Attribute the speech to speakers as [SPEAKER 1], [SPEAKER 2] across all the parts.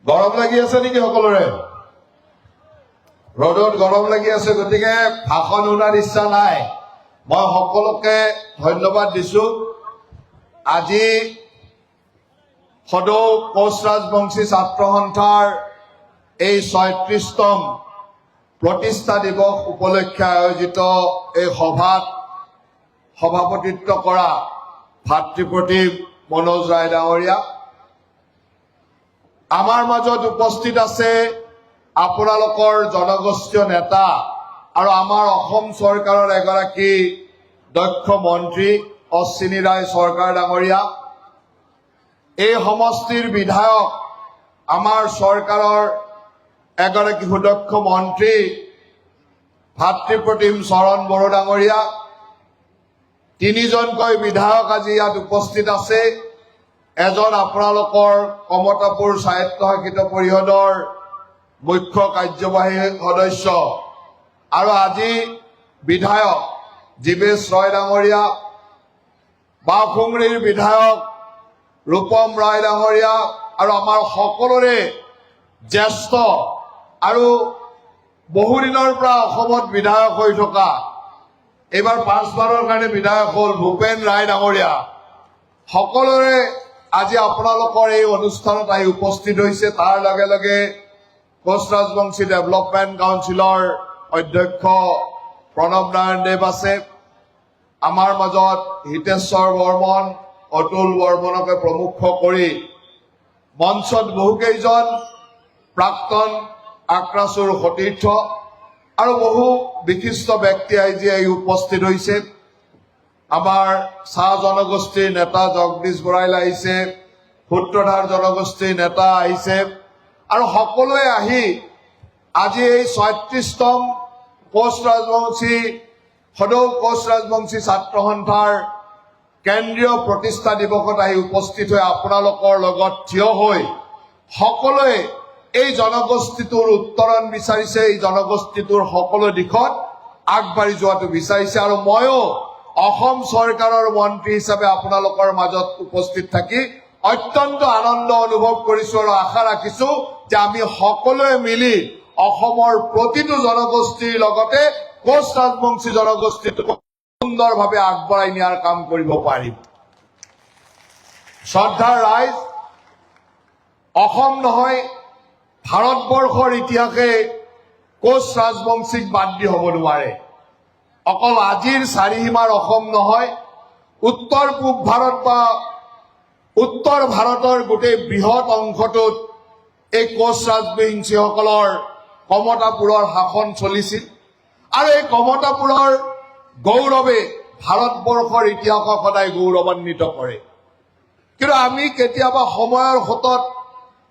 [SPEAKER 1] গৰম লাগি আছে নেকি সকলোৰে? ৰ'দত গৰম লাগি আছে, গতিকে ভাষণ শুনাৰ ইচ্ছা নাই। মই সকলোকে ধন্যবাদ দিছো। আজি সদৌ কোচ ৰাজবংশী ছাত্ৰ সন্থাৰ এই ৩৬তম প্ৰতিষ্ঠা দিৱস উপলক্ষে আয়োজিত এই সভাত সভাপতিত্ব কৰা ভাতৃপ্ৰতিম মনোজ ৰায় ডাঙৰীয়া, আমাৰ মাজত উপস্থিত আছে আপোনালোকৰ জনগোষ্ঠীয় নেতা আৰু আমাৰ অসম চৰকাৰৰ এগৰাকী দক্ষ মন্ত্ৰী অশ্বিনী ৰায় চৰকাৰ ডাঙৰীয়া, এই সমষ্টিৰ বিধায়ক আমাৰ চৰকাৰৰ এগৰাকী সুদক্ষ মন্ত্ৰী ভাতৃপ্ৰতিম চৰণ বড়ো ডাঙৰীয়া, তিনিজনকৈ বিধায়ক আজি ইয়াত উপস্থিত আছে। এজন আপোনালোকৰ কমতাপুৰ স্বায়ত্তশাসিত পৰিষদৰ মুখ্য কাৰ্যবাহী সদস্য আৰু আজি বিধায়ক জীৱেশ ৰয় ডাঙৰীয়া, বাওঁসুংৰিৰ বিধায়ক ৰূপম ৰায় ডাঙৰীয়া আৰু আমাৰ সকলোৰে জ্যেষ্ঠ আৰু বহুদিনৰ পৰা অসমত বিধায়ক হৈ থকা, এইবাৰ 5বাৰৰ কাৰণে বিধায়ক হ'ল ভূপেন ৰায় ডাঙৰীয়া, সকলোৰে আজি আপোনালোকৰ এই অনুষ্ঠানত আহি উপস্থিত হৈছে। তাৰ লগে লগে কোচ ৰাজবংশী ডেভেলপমেণ্ট কাউন্সিলৰ অধ্যক্ষ প্ৰণৱ নাৰায়ণ দেৱ আছে, আমাৰ মাজত হিতেশ্বৰ বৰ্মন, অতুল বৰ্মনকে প্ৰমুখ কৰি মঞ্চত বহুকেইজন প্ৰাক্তন আক্ৰাসুৰ সতীৰ্থ আৰু বহু বিশিষ্ট ব্যক্তি আজি উপস্থিত হৈছে। আমাৰ চাহ জনগোষ্ঠীৰ নেতা জগদীশ বৰাইল আহিছে, সূত্ৰধাৰ জনগোষ্ঠীৰ নেতা আহিছে আৰু সকলোৱে আহি আজি এই ৩৬তম সদৌ কোচ ৰাজবংশী ছাত্ৰ সন্থাৰ কেন্দ্ৰীয় প্ৰতিষ্ঠা দিৱসত আহি উপস্থিত হৈ আপোনালোকৰ লগত থিয় হৈ সকলোৱে এই জনগোষ্ঠীটোৰ উত্তৰণ বিচাৰিছে, এই জনগোষ্ঠীটোৰ সকলো দিশত আগবাঢ়ি যোৱাটো বিচাৰিছে। আৰু ময়ো অসম চৰকাৰৰ মন্ত্ৰী হিচাপে আপোনালোকৰ মাজত উপস্থিত থাকি অত্যন্ত আনন্দ অনুভৱ কৰিছো আৰু আশা ৰাখিছো যে আমি সকলোৱে মিলি অসমৰ প্ৰতিটো জনগোষ্ঠীৰ লগতে কোচ ৰাজবংশী জনগোষ্ঠীটোক সুন্দৰভাৱে আগবঢ়াই নিয়াৰ কাম কৰিব পাৰিম। শ্ৰদ্ধাৰ ৰাইজ, অসম নহয় ভাৰতবৰ্ষৰ ইতিহাসে কোচ ৰাজবংশীক বাদ দি হ'ব নোৱাৰে। অকল আজিৰ চাৰিসীমাৰ অসম নহয়, উত্তৰ পূব ভাৰত বা উত্তৰ ভাৰতৰ গোটেই বৃহৎ অংশটোত এই কোচ ৰাজবংশীসকলৰ কমতাপুৰৰ শাসন চলিছিল আৰু এই কমতাপুৰৰ গৌৰৱে ভাৰতবৰ্ষৰ ইতিহাসক সদায় গৌৰৱান্বিত কৰে। কিন্তু আমি কেতিয়াবা সময়ৰ সোঁতত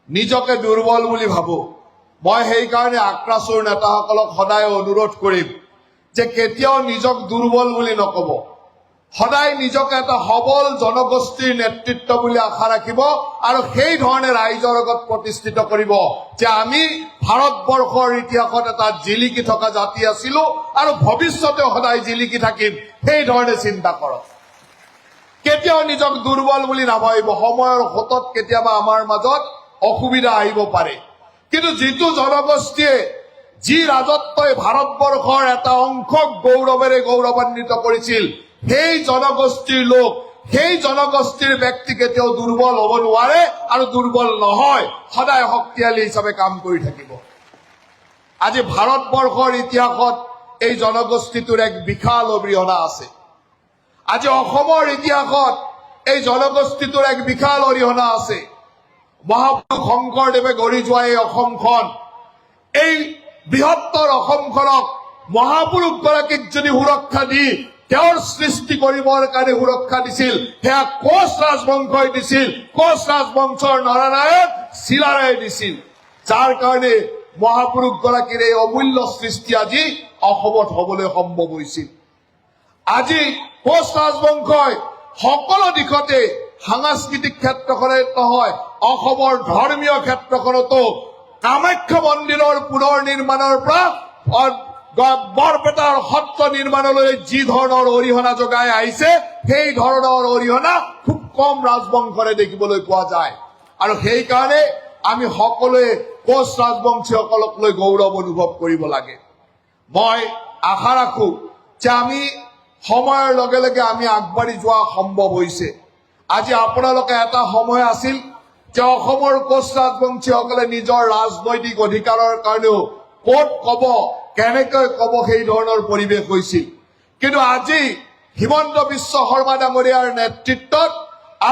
[SPEAKER 1] নিজকে দুৰ্বল বুলি ভাবো। মই সেইকাৰণে আক্ৰাসুৰ নেতাসকলক সদায় অনুৰোধ কৰিম যে কেতিয়াও নিজক দুৰ্বল বুলি নকব, সদায় নিজকে এটা সবল জনগোষ্ঠীৰ নেতৃত্ব বুলি আশা ৰাখিব আৰু সেই ধৰণে ৰাইজৰ আগত প্ৰতিষ্ঠিত কৰিব যে আমি ভাৰতবৰ্ষৰ ইতিহাসত এটা জিলিকি থকা জাতি আছিলো আৰু ভৱিষ্যতে সদায় জিলিকি থাকিম, সেই ধৰণে চিন্তা কৰক। কেতিয়াও নিজক দুৰ্বল বুলি নাভাবিব। সময়ৰ সোঁতত কেতিয়াবা আমাৰ মাজত অসুবিধা আহিব পাৰে, কিন্তু যিটো জনগোষ্ঠীয়ে যি ৰাজত্বই ভাৰতবৰ্ষৰ এটা অংশক গৌৰৱেৰে গৌৰৱান্বিত কৰিছিল, সেই জনগোষ্ঠীৰ লোক, সেই জনগোষ্ঠীৰ ব্যক্তি কেতিয়াও দুৰ্বল হ'ব নোৱাৰে আৰু দুৰ্বল নহয়, সদায় শক্তিশালী হিচাপে কাম কৰি থাকিব। আজি ভাৰতবৰ্ষৰ ইতিহাসত এই জনগোষ্ঠীটোৰ এক বিশাল অৰিহণা আছে। আজি অসমৰ ইতিহাসত এই জনগোষ্ঠীটোৰ এক বিশাল অৰিহণা আছে। মহাপুৰুষ শংকৰদেৱে গঢ়ি যোৱা এই অসমখন, এই বৃহত্তৰ অসমখনক মহাপুৰুষগৰাকীক যদি সুৰক্ষা দি তেওঁৰ সৃষ্টি কৰিবৰ কাৰণে সুৰক্ষা দিছিল, সেয়া কোচ ৰাজবংশই দিছিল। কোচ ৰাজবংশৰ নৰনাৰায়ণ চিলাৰাই দিছিল, যাৰ কাৰণে মহাপুৰুষগৰাকীৰ এই অমূল্য সৃষ্টি আজি অসমত হবলৈ সম্ভৱ হৈছিল। আজি কোচ ৰাজবংশই সকলো দিশতে সাংস্কৃতিক ক্ষেত্ৰখনে নহয়, অসমৰ ধৰ্মীয় ক্ষেত্ৰখনতো কামাখ্যা মন্দিৰৰ পুনৰ নিৰ্মাণৰ পৰা বৰপেটাৰ সত্ৰ নিৰ্মাণলৈ যি ধৰণৰ অৰিহণা যোগাই আহিছে, সেই ধৰণৰ অৰিহণা খুব কম ৰাজবংশৰে দেখিবলৈ পোৱা যায়। আৰু সেইকাৰণে আমি সকলোৱে কোচ ৰাজবংশীসকলক লৈ গৌৰৱ অনুভৱ কৰিব লাগে। মই আশা ৰাখো যে আমি সময়ৰ লগে লগে আমি আগবাঢ়ি যোৱা সম্ভৱ হৈছে। আজি আপোনালোকে এটা সময় আছিল যে অসমৰ কোচ ৰাজবংশীসকলে নিজৰ ৰাজনৈতিক অধিকাৰৰ কাৰণেও ক'ত ক'ব কেনেকৈ ক'ব সেই ধৰণৰ পৰিৱেশ হৈছিল। কিন্তু আজি হিমন্ত বিশ্ব শৰ্মা ডাঙৰীয়াৰ নেতৃত্বত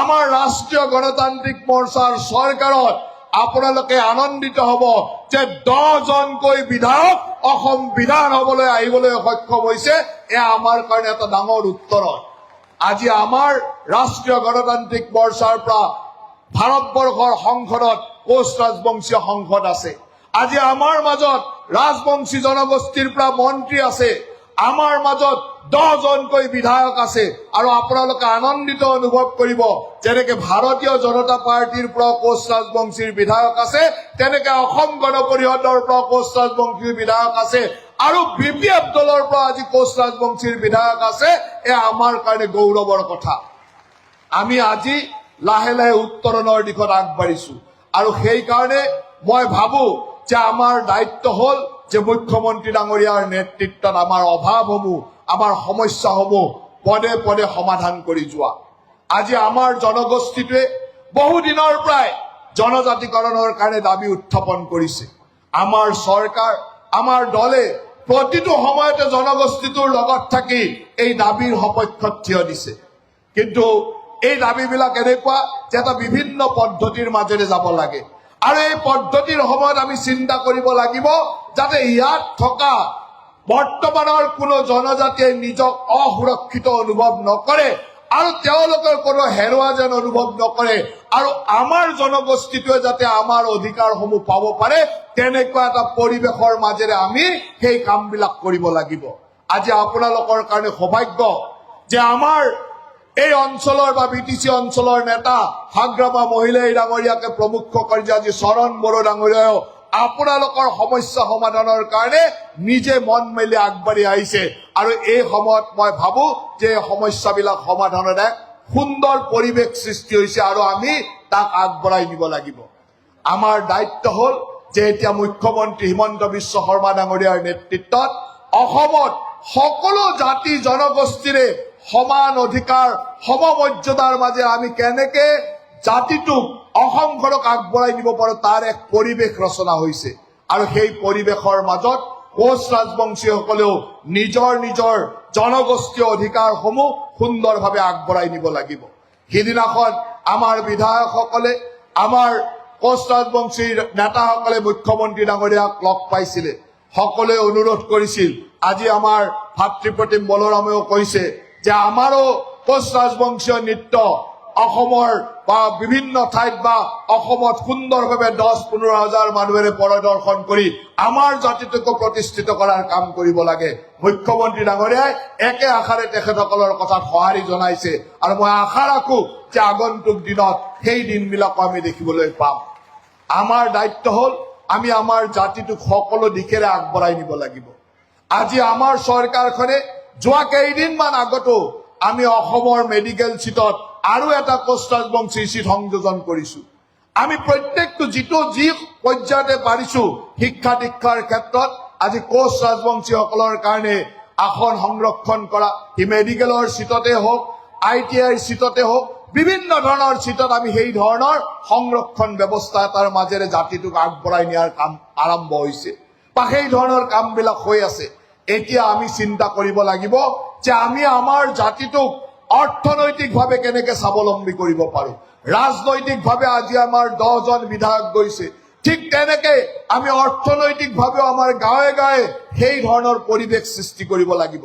[SPEAKER 1] আমাৰ ৰাষ্ট্ৰীয় গণতান্ত্ৰিক মৰ্চাৰ চৰকাৰত আপোনালোকে আনন্দিত হ'ব যে 10জনকৈ বিধায়ক অসম বিধানসভালৈ আহিবলৈ সক্ষম হৈছে। এয়া আমাৰ কাৰণে এটা ডাঙৰ উত্তৰণ। আজি আমাৰ ৰাষ্ট্ৰীয় গণতান্ত্ৰিক মৰ্চাৰ পৰা ভাৰতবৰ্ষৰ সংসদত কোচ ৰাজবংশী সংসদ আছে। আজি আমাৰ মাজত ৰাজবংশী জনগোষ্ঠীৰ পৰা মন্ত্ৰী আছে। আমাৰ মাজত 10জনকৈ বিধায়ক আছে। আৰু আপোনালোকে আনন্দিত অনুভৱ কৰিব যেনেকে ভাৰতীয় জনতা পাৰ্টিৰ পৰা কোচ ৰাজবংশীৰ বিধায়ক আছে, তেনেকে অসম গণ পৰিষদৰ পৰা কোচ ৰাজবংশীৰ বিধায়ক আছে, আৰু BPF দলৰ পৰা আজি কোচ ৰাজবংশীৰ বিধায়ক আছে। এয়া আমাৰ কাৰণে গৌৰৱৰ কথা। আমি আজি লাহে লাহে উত্তৰণৰ দিশত আগবাঢ়িছো, আৰু সেইকাৰণে মই ভাবো যে আমাৰ দায়িত্ব হল যে মুখ্যমন্ত্ৰী ডাঙৰীয়াৰ নেতৃত্বত আমাৰ অভাৱসমূহ আমাৰ সমস্যাসমূহ পদে পদে সমাধান কৰি যোৱা। আজি আমাৰ জনগোষ্ঠীটোৱে বহুদিনৰ পৰাই জনজাতিকৰণৰ কাৰণে দাবী উত্থাপন কৰিছে। আমাৰ চৰকাৰ আমাৰ দলে প্ৰতিটো সময়তে জনগোষ্ঠীটোৰ লগত থাকি এই দাবীৰ সপক্ষত থিয় দিছে। কিন্তু এই দাবীবিলাক এনেকুৱা যে এটা বিভিন্ন পদ্ধতিৰ মাজেৰে যাব লাগে, আৰু এই পদ্ধতিৰ সময়ত আমি চিন্তা কৰিব লাগিব যাতে ইয়াত থকা বৰ্তমানৰ কোনো জনজাতিয়ে নিজক অসুৰক্ষিত অনুভৱ নকৰে, আৰু তেওঁলোকে কোনো হেৰুৱা যেন অনুভৱ নকৰে, আৰু আমাৰ জনগোষ্ঠীটোৱে যাতে আমাৰ অধিকাৰসমূহ পাব পাৰে তেনেকুৱা এটা পৰিৱেশৰ মাজেৰে আমি সেই কামবিলাক কৰিব লাগিব। আজি আপোনালোকৰ কাৰণে সৌভাগ্য যে আমাৰ এই অঞ্চলৰ বা BTC অঞ্চলৰ নেতা হাগ্ৰামা মহিলাই ডাঙৰীয়াকে প্ৰমুখ কৰি আজি চৰণ বড়ো ডাঙৰীয়াও আপোনালোকৰ সমস্যা সমাধানৰ কাৰণে নিজে মন মেলি আগবাঢ়ি আহিছে। আৰু এই সময়ত মই ভাবো যে সমস্যাবিলাক সমাধানৰ এক সুন্দৰ পৰিৱেশ সৃষ্টি হৈছে, আৰু আমি তাক আগবঢ়াই নিব লাগিব। আমাৰ দায়িত্ব হল যে এতিয়া মুখ্যমন্ত্ৰী হিমন্ত বিশ্ব শৰ্মা ডাঙৰীয়াৰ নেতৃত্বত অসমত সকলো জাতি জনগোষ্ঠীৰে সমান অধিকাৰ সমমৰ্যাদাৰ মাজে আমি কেনেকে জাতিটোক অসমখনক আগবঢ়াই নিব পাৰো তাৰ এক পৰিৱেশ ৰচনা হৈছে। আৰু সেই পৰিৱেশৰ মাজত কোচ ৰাজবংশীসকলেও নিজৰ নিজৰ জনগোষ্ঠীয় অধিকাৰসমূহ সুন্দৰভাৱে আগবঢ়াই নিব লাগিব। সিদিনাখন আমাৰ বিধায়কসকলে আমাৰ কোচ ৰাজবংশীৰ নেতাসকলে মুখ্যমন্ত্ৰী ডাঙৰীয়াক লগ পাইছিলে, সকলোৱে অনুৰোধ কৰিছিল। আজি আমাৰ ভাতৃপ্ৰতিম বলোৰামেও কৈছে যে আমাৰো কোচ ৰাজবংশীয় নৃত্য অসমৰ বা বিভিন্ন ঠাইত বা অসমত সুন্দৰভাৱে 10-15 হাজাৰ মানুহেৰে পৰিদৰ্শন কৰি আমাৰ জাতিটোক প্ৰতিষ্ঠিত কৰাৰ কাম কৰিব লাগে। মুখ্যমন্ত্ৰী ডাঙৰীয়াই একে আশাৰে তেখেতসকলৰ কথাত সঁহাৰি জনাইছে, আৰু মই আশা ৰাখো যে আগন্তুক দিনত সেই দিনবিলাক আমি দেখিবলৈ পাম। আমাৰ দায়িত্ব হল আমি আমাৰ জাতিটোক সকলো দিশেৰে আগবঢ়াই নিব লাগিব। আজি আমাৰ চৰকাৰখনে যোৱা কেইদিনমান আগতো আমি অসমৰ মেডিকেল চিটত আৰু এটা কোচ ৰাজবংশী চিট সংযোজন কৰিছো। আমি প্ৰত্যেকটো যি পৰ্যায়তে পাৰিছো শিক্ষা দীক্ষাৰ ক্ষেত্ৰত আজি কোচ ৰাজবংশীসকলৰ কাৰণে আসন সংৰক্ষণ কৰা, মেডিকেলৰ চিটতে হওক ITI চিটতে হওক বিভিন্ন ধৰণৰ চিটত আমি সেই ধৰণৰ সংৰক্ষণ ব্যৱস্থা এটাৰ মাজেৰে জাতিটোক আগবঢ়াই নিয়াৰ কাম আৰম্ভ হৈছে, বা সেই ধৰণৰ কামবিলাক হৈ আছে। এতিয়া আমি চিন্তা কৰিব লাগিব যে আমি আমাৰ জাতিটোক অৰ্থনৈতিকভাৱে কেনেকে স্বাৱলম্বী কৰিব পাৰো। ৰাজনৈতিকভাৱে আজি আমাৰ 10জন বিধায়ক গৈছে, ঠিক তেনেকে আমি অৰ্থনৈতিকভাৱেও আমাৰ গাঁৱে গাঁৱে সেই ধৰণৰ পৰিৱেশ সৃষ্টি কৰিব লাগিব।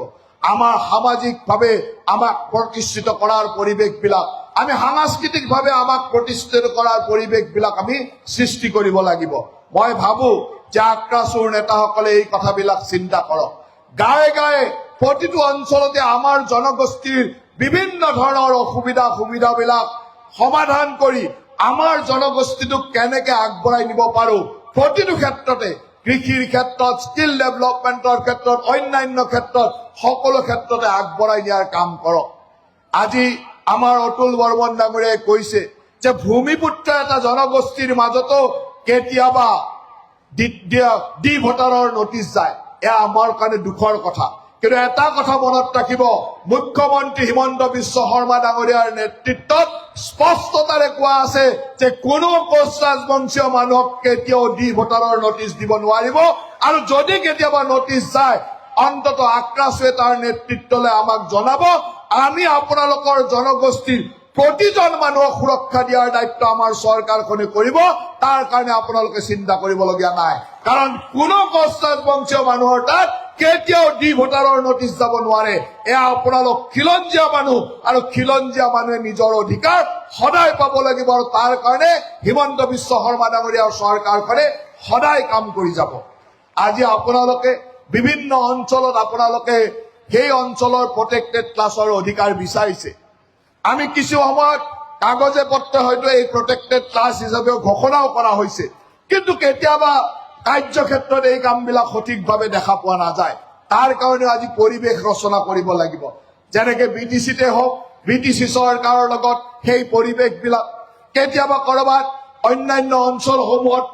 [SPEAKER 1] আমাৰ সামাজিকভাৱে আমাক প্ৰতিষ্ঠিত কৰাৰ পৰিৱেশবিলাক, আমি সাংস্কৃতিকভাৱে আমাক প্ৰতিষ্ঠিত কৰাৰ পৰিৱেশবিলাক আমি সৃষ্টি কৰিব লাগিব। মই ভাবো যে আক্ৰাসুৰ নেতাসকলে এই কথাবিলাক চিন্তা কৰক। গাঁৱে গাঁৱে প্ৰতিটো অঞ্চলতে আমাৰ জনগোষ্ঠীৰ বিভিন্ন ধৰণৰ সুবিধাবিলাক সমাধান কৰি আমাৰ জনগোষ্ঠীটোক কেনেকে আগবঢ়াই নিব পাৰো প্ৰতিটো ক্ষেত্ৰতে, কৃষিৰ ক্ষেত্ৰত, স্কিল ডেভেলপমেণ্টৰ ক্ষেত্ৰত, অন্যান্য ক্ষেত্ৰত সকলো ক্ষেত্ৰতে আগবঢ়াই নিয়াৰ কাম কৰক। আজি আমাৰ অতুল বৰ্মন ডাঙৰীয়াই কৈছে যে ভূমিপুত্ৰ এটা জনগোষ্ঠীৰ মাজতো কেতিয়াবা ডি ভোটাৰৰ নটিচ যায়, এয়া আমাৰ কাৰণে দুখৰ কথা। কিন্তু এটা কথা মনত ৰাখিব, মুখ্যমন্ত্ৰী হিমন্ত বিশ্ব শৰ্মা ডাঙৰীয়াৰ নেতৃত্বত স্পষ্টতাৰে কোৱা আছে যে কোনো কোচ ৰাজবংশীয় মানুহক কেতিয়াও ডি ভোটাৰৰ নটিচ দিব নোৱাৰিব। আৰু যদি কেতিয়াবা নটিচ যায়, অন্তত আক্ৰাসুৱে তাৰ নেতৃত্বলৈ আমাক জনাব। আমি আপোনালোকৰ জনগোষ্ঠীৰ প্ৰতিজন মানুহক সুৰক্ষা দিয়াৰ দায়িত্ব আমাৰ চৰকাৰখনে কৰিব। তাৰ কাৰণে আপোনালোকে চিন্তা কৰিবলগীয়া নাই, কাৰণ কোনো কোচ ৰাজবংশীয় মানুহৰ তাত কেতিয়াও ডি ভোটাৰৰ নটিচ যাব নোৱাৰে। এয়া আপোনালোক খিলঞ্জীয়া মানুহ, আৰু খিলঞ্জীয়া মানুহে নিজৰ অধিকাৰ সদায় পাব লাগিব। আৰু তাৰ কাৰণে হিমন্ত বিশ্ব শৰ্মা ডাঙৰীয়াৰ চৰকাৰখনে সদায় কাম কৰি যাব। আজি আপোনালোকে বিভিন্ন অঞ্চলত আপোনালোকে সেই অঞ্চলৰ প্ৰটেক্টেড ক্লাছৰ অধিকাৰ বিচাৰিছে। আমি কিছু সময়ত কাগজে পত্ৰে হয়তো এই প্ৰটেক্টেড ক্লাছ হিচাপেও ঘোষণাও কৰা হৈছে, কিন্তু কেতিয়াবা কাৰ্যক্ষেত্ৰত এই কামবিলাক সঠিকভাৱে দেখা পোৱা নাযায়। তাৰ কাৰণে আজি পৰিৱেশ ৰচনা কৰিব লাগিব। যেনেকে BTCতে হওক, BTC চৰকাৰৰ লগত সেই পৰিৱেশবিলাক কেতিয়াবা কৰবাত অন্যান্য অঞ্চলসমূহত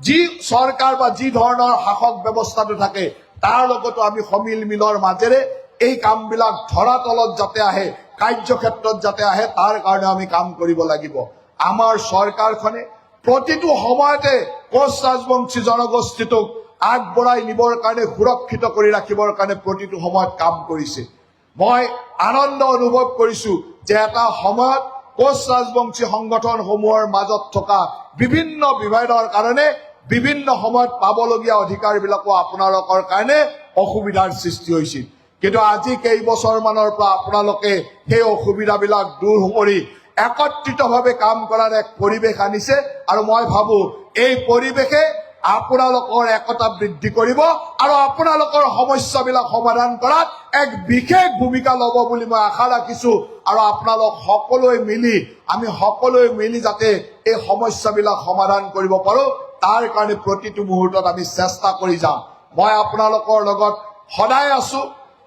[SPEAKER 1] যি চৰকাৰ বা যি ধৰণৰ শাসক ব্যৱস্থাটো থাকে তাৰ লগতো আমি সমিল মিলৰ মাজেৰে এই কামবিলাক ধৰাতলত যাতে আহে, কাৰ্যক্ষেত্ৰত যাতে আহে, তাৰ কাৰণে আমি কাম কৰিব লাগিব। আমাৰ চৰকাৰখনে প্ৰতিটো সময়তে কোচ ৰাজবংশী জনগোষ্ঠীটোক আগবঢ়াই নিবৰ কাৰণে, সুৰক্ষিত কৰি ৰাখিবৰ কাৰণে প্ৰতিটো সময়ত কাম কৰিছে। মই আনন্দ অনুভৱ কৰিছো যে এটা সময়ত কোচ ৰাজবংশী সংগঠনসমূহৰ মাজত থকা বিভিন্ন বিভেদৰ কাৰণে বিভিন্ন সময়ত পাবলগীয়া অধিকাৰবিলাকো আপোনালোকৰ কাৰণে অসুবিধাৰ সৃষ্টি হৈছিল। কিন্তু আজি কেইবছৰমানৰ পৰা আপোনালোকে সেই অসুবিধাবিলাক দূৰ কৰি একত্ৰিতভাৱে কাম কৰাৰ এক পৰিৱেশ আনিছে। আৰু মই ভাবো এই পৰিৱেশে আপোনালোকৰ একতা বৃদ্ধি কৰিব আৰু আপোনালোকৰ সমস্যাবিলাক সমাধান কৰাত এক বিশেষ ভূমিকা ল'ব বুলি মই আশা ৰাখিছো। আৰু আপোনালোক আমি সকলোৱে মিলি যাতে এই সমস্যাবিলাক সমাধান কৰিব পাৰো, তাৰ কাৰণে প্ৰতিটো মুহূৰ্তত আমি চেষ্টা কৰি যাম। মই আপোনালোকৰ লগত সদায় আছো,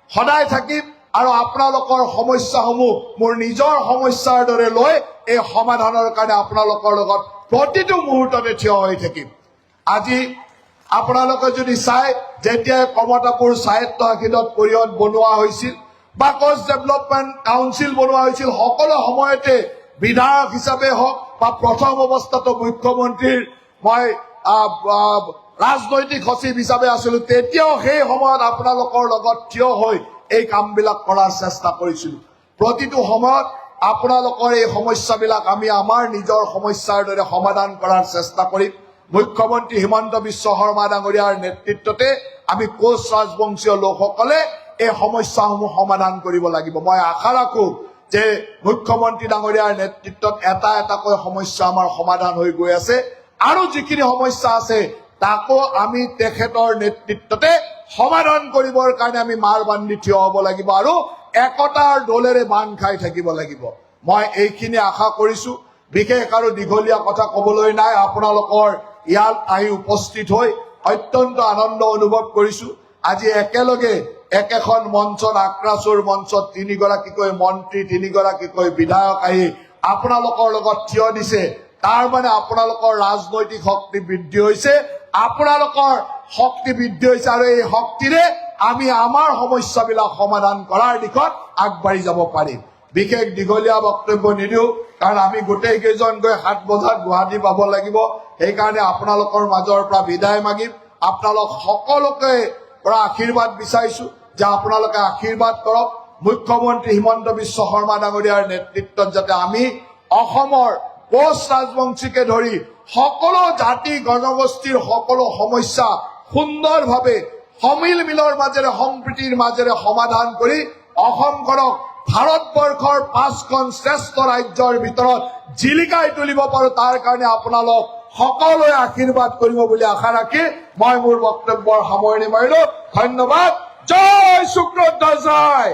[SPEAKER 1] সদায় থাকিম, আৰু আপোনালোকৰ সমস্যাসমূহ মোৰ নিজৰ সমস্যাৰ দৰে লৈ এই সমাধানৰ কাৰণে আপোনালোকৰ লগত প্ৰতিটো মুহূৰ্ততে থিয় হৈ থাকিম। আজি আপোনালোকে যদি চাই, যেতিয়া কমতাপুৰ স্বায়ত্তশাসিত পৰিষদ বনোৱা হৈছিল বা কোচ ডেভেলপমেণ্ট কাউন্সিল বনোৱা হৈছিল, সকলো সময়তে বিধায়ক হিচাপে হওক বা প্ৰথম অৱস্থাতো মুখ্যমন্ত্ৰীৰ মই ৰাজনৈতিক সচিব হিচাপে আছিলো, তেতিয়াও সেই সময়ত আপোনালোকৰ লগত থিয় হৈ এই কামবিলাক কৰাৰ চেষ্টা কৰিছিলো। প্ৰতিটো সময়ত আপোনালোকৰ এই সমস্যাবিলাক আমি আমাৰ নিজৰ সমস্যাৰ দৰে সমাধান কৰাৰ চেষ্টা কৰিম। মুখ্যমন্ত্ৰী হিমন্ত বিশ্ব শৰ্মা ডাঙৰীয়াৰ নেতৃত্বতে আমি কোচ ৰাজবংশীয় লোকসকলে এই সমস্যাসমূহ সমাধান কৰিব লাগিব। মই আশা ৰাখো যে মুখ্যমন্ত্ৰী ডাঙৰীয়াৰ নেতৃত্বত এটা এটাকৈ সমস্যা আমাৰ সমাধান হৈ গৈ আছে, আৰু যিখিনি সমস্যা আছে তাকো আমি তেখেতৰ নেতৃত্বতে সমাধান কৰিবৰ কাৰণে আমি মাৰ বান্ধি থিয় হ'ব লাগিব আৰু একতাৰ দোলেৰে বান্ধ খাই থাকিব লাগিব। মই এইখিনি আশা কৰিছো। বিশেষ আৰু দীঘলীয়া কথা ক'বলৈ নাই। আপোনালোকৰ ইয়াত আহি উপস্থিত হৈ অত্যন্ত আনন্দ অনুভৱ কৰিছো। আজি একেলগে একেখন মঞ্চত, আক্ৰাসুৰ মঞ্চত 3 গৰাকীকৈ মন্ত্ৰী, 3 গৰাকীকৈ বিধায়ক আহি আপোনালোকৰ লগত থিয় দিছে। তাৰ মানে আপোনালোকৰ ৰাজনৈতিক শক্তি বৃদ্ধি হৈছে, আপোনালোকৰ শক্তি বৃদ্ধি হৈছে, আৰু এই শক্তিৰে আমি আমাৰ সমস্যাবিলাক সমাধান কৰাৰ দিশত আগবাঢ়ি যাব পাৰিম। বিশেষ দীঘলীয়া বক্তব্য নিদিওঁ, কাৰণ আমি গোটেই কেইজন গৈ 7 বজাত গুৱাহাটী পাব লাগিব। সেইকাৰণে আপোনালোকৰ মাজৰ পৰা বিদায় মাগিম। আপোনালোক সকলোকে পৰা আশীৰ্বাদ বিচাৰিছো যে আপোনালোকে আশীৰ্বাদ কৰক। মুখ্যমন্ত্ৰী হিমন্ত বিশ্ব শৰ্মা ডাঙৰীয়াৰ নেতৃত্বত যাতে আমি অসমৰ কোচ ৰাজবংশীকে ধৰি সকলো জাতি জনগোষ্ঠীৰ সকলো সমস্যা সুন্দৰভাৱে সমিল মিলৰ মাজেৰে, সম্প্ৰীতিৰ মাজেৰে সমাধান কৰি অসমখনক ভাৰতবৰ্ষৰ 5খন শ্ৰেষ্ঠ ৰাজ্যৰ ভিতৰত জিলিকাই তুলিব পাৰো। তাৰ কাৰণে আপোনালোক সকলোৱে আশীৰ্বাদ কৰিব বুলি আশা ৰাখি মই মোৰ বক্তব্যৰ সামৰণি মাৰিলো। ধন্যবাদ। জয় শুক্ৰধ্বজ জয়।